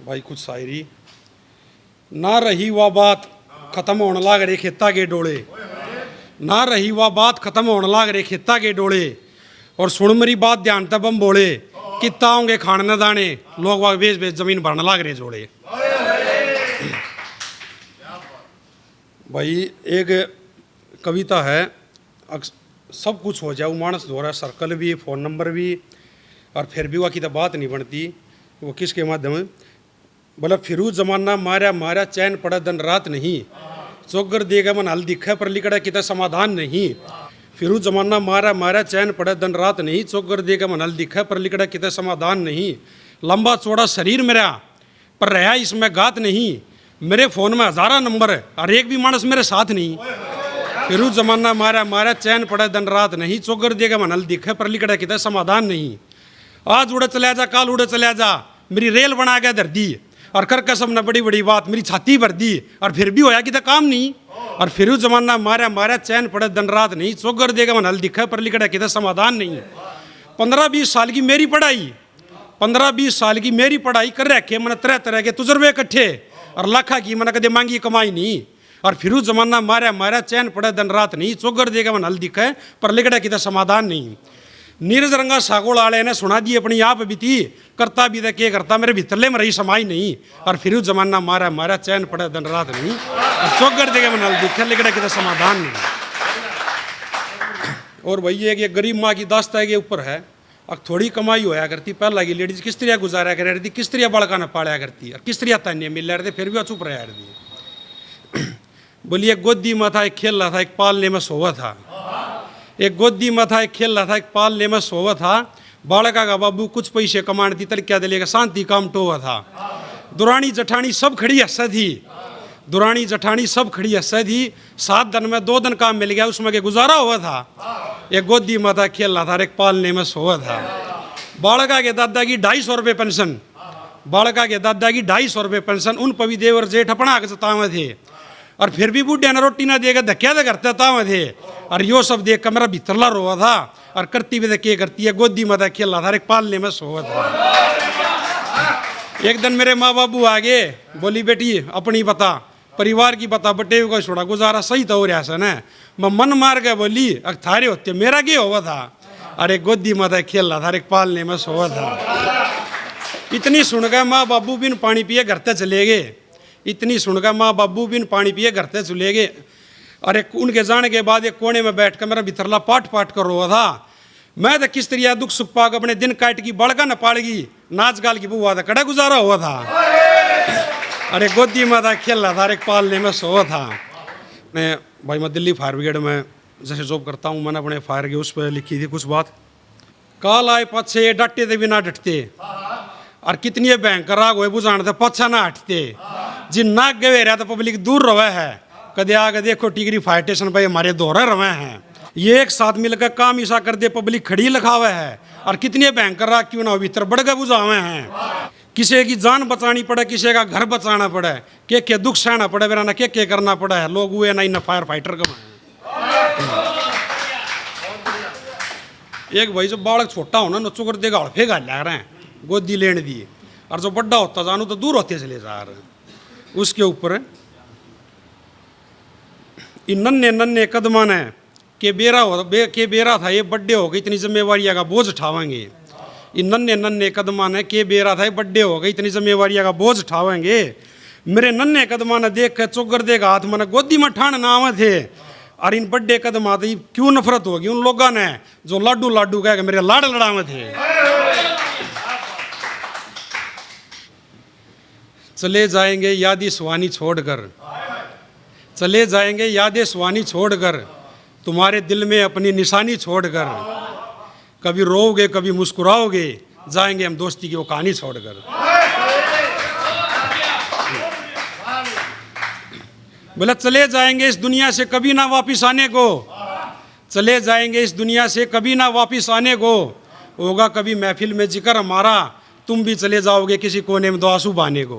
भाई कुछ शायरी। ना रही वह बात खत्म होने लाग रे खेता के डोले, ना रही वह बात खत्म होने लाग रे खेता के डोले, और सुन मेरी बात ध्यान तब हम बोले, कितना होंगे खाने न दाने, लोग वह बेच बेच जमीन भरने लाग रहे जोड़े। भाई एक कविता है, सब कुछ हो जाए मानस द्वारा, सर्कल भी, फ़ोन नंबर भी, और फिर भी वह की तो बात नहीं बनती। वो किसके माध्यम में बोला, फिरू जमाना मारा मारा चैन पड़ा दिन रात नहीं, चौगर देगा मन हल दिखा पर लिखड़ा किता समाधान नहीं। फिरू जमाना मारा मारा चैन पड़ा दिन रात नहीं, चौगर देगा मन हल दिखा पर लिखड़ा किता समाधान नहीं। लंबा चौड़ा शरीर मेरा पर रहा इसमें गात नहीं, मेरे फ़ोन में हज़ारा नंबर और एक भी मानस मेरे साथ नहीं। फिरू जमाना मारा मारा चैन पड़ा दिन रात नहीं, चौगर देगा मन हल दिखा पर लिखड़ा किता समाधान नहीं। आज उड़े चला जा काल उड़े चला जा, मेरी रेल बना के धर दी, और कर कसम न बड़ी बड़ी बात मेरी छाती भर दी, और फिर भी होया कि तो काम नहीं। और फिर जमाना मारा मारा चैन पड़े दिन रात नहीं, चौगर देगा मन हल दिखा पर लिखड़ा कि तो समाधान नहीं। 15-20 साल की मेरी पढ़ाई, 15-20 साल की मेरी पढ़ाई कर रखे मन तरह तरह के तजुर्बे इकट्ठे, और लाखा की मन कदे मांगी कमाई नहीं। और फिर जमाना मारा मारा चैन पड़े दिन रात नहीं, चौगर देगा मन हल दिखा पर लिखड़ा कि तो समाधान नहीं। नीरज रंगा सागोल आले ने सुना दी अपनी आप बीती, करता भी के करता मेरे भीतरले में रही समाई नहीं। और फिर जमाना मारा मारा चैन पड़ा दिन रात नहीं, और चौगर देगा मन हल दिखा लिखड़ा कि तो समाधान नहीं। और भाई ये गरीब माँ की दास्ता के ऊपर है। अब थोड़ी कमाई होया करती, पहला की लेडीज किस तरह गुजारा कर रही थी, किस तरह बड़का न पाया करती, और किस तरह तान्य मिल रहे थे, फिर भी चुप रहा रही। बोलिए गोदी में था एक खेल रहा था, एक पालने में सोवा था, एक गोदी में था एक खेल रहा था, एक पालने में सोवा था। बालका का बाबू कुछ पैसे कमाने थी तल क्या दिलेगा, शांति काम टोवा था। दुरानी जठानी सब खड़ी हंसा थी, दुरानी जठानी सब खड़ी हंसा थी। 7 दिन में 2 दिन काम मिल गया, उसमें के गुजारा हुआ था। एक गोदी में था खेल रहा था, एक पालने में सोवा था। बालका के दादा की 250 रुपये पेंशन, बालका के दादा की 250 रुपये पेंशन, उन पवी देवर जेठ अपना के जतावे थे, और फिर भी बुढ़िया ने रोटी ना देगा धक्या दे करते तावे थे। और यो सब देख कर मेरा भीतरला रोवा था, और करती भी क्या करती है, गोदी में था खेल रहा था, एक पालने में सोवा था। एक दिन मेरे माँ बाबू आ गए, बोली बेटी अपनी बता, परिवार की बता, बटे का छोड़ा गुजारा सही तो हो रहा है ना। मैं मन मार गया, बोली अग थारे होते मेरा क्या हुआ था, अरे गोदी में था खेल रहा था, एक पालने में सोवा था। इतनी सुन गए माँ बाबू बिन पानी पिए घर तक चले गए, इतनी सुनकर माँ बाबू बिन पानी पिए घर से चले गए। अरे उनके जाने के बाद एक कोने में बैठ कर मेरा भीतरला पाट पाट कर रहा था। मैं तो किस तरह दुख सुख पाक अपने दिन काट की बड़का न पाड़गी, नाच गाल की बुआ था, कड़ा गुजारा हुआ था। अरे गोदी में था खेल रहा था, एक पालने में सोवा था। मैं भाई मैं दिल्ली फायर ब्रिगेड में जैसे जॉब करता हूँ, मैंने अपने फायर के उस पर लिखी थी कुछ बात। काल आए पछे डटे थे बिना डटते, और कितनी भयंकर आग हुए बुझाने पछा ना हटते। जिन नाक गवे रहा तो पब्लिक दूर रहे है, कदे आगे देखो टिगरी फायर स्टेशन पर हमारे दोहरे रहे हैं। ये एक साथ मिलकर काम ईसा कर दे, पब्लिक खड़ी लखावे है, और कितनी भयंकर आग क्यों ना हो भीतर बढ़ गए बुझावे हैं। किसी की जान बचानी पड़े, किसी का घर बचाना पड़े, के दुख सहना पड़े, बेरा ना के करना पड़ा है। लोग हुए ना इन फायर फाइटर का। एक भाई जो बालक छोटा होना नचो कर देगा हड़फे गाल लग रहे हैं, गोदी लेने दी, और जो बड़ा होता जानू तो दूर होते चले जा रहे हैं। उसके ऊपर इन नन्हे नन्हे कदमा ने के बेरा था ये बड्डे हो गई, इतनी जिम्मेवारियां का बोझ उठावेंगे। इन नन्हे नन्हे कदमा ने के बेरा था ये बड्डे हो गई, इतनी जिम्मेवारियां का बोझ उठावेंगे। मेरे नन्हे कदमा ने देख कर चौगर देगा हाथ मैंने गोदी में ठान ना आवे थे। और इन बड्डे कदम आते क्यों नफरत होगी उन लोगों ने जो लाडू लाडू कह के मेरे लाड़ लड़ावे थे। चले जाएंगे यादें सुहानी छोड़कर, चले जाएंगे यादें सुहानी छोड़कर, तुम्हारे दिल में अपनी निशानी छोड़कर। कभी रोओगे कभी मुस्कुराओगे, जाएंगे हम दोस्ती की वो कहानी छोड़कर। बोला चले जाएंगे इस दुनिया से कभी ना वापिस आने को, चले जाएंगे इस दुनिया से कभी ना वापिस आने को। होगा कभी महफिल में जिक्र हमारा, तुम भी चले जाओगे किसी कोने में दो आंसू बहाने को।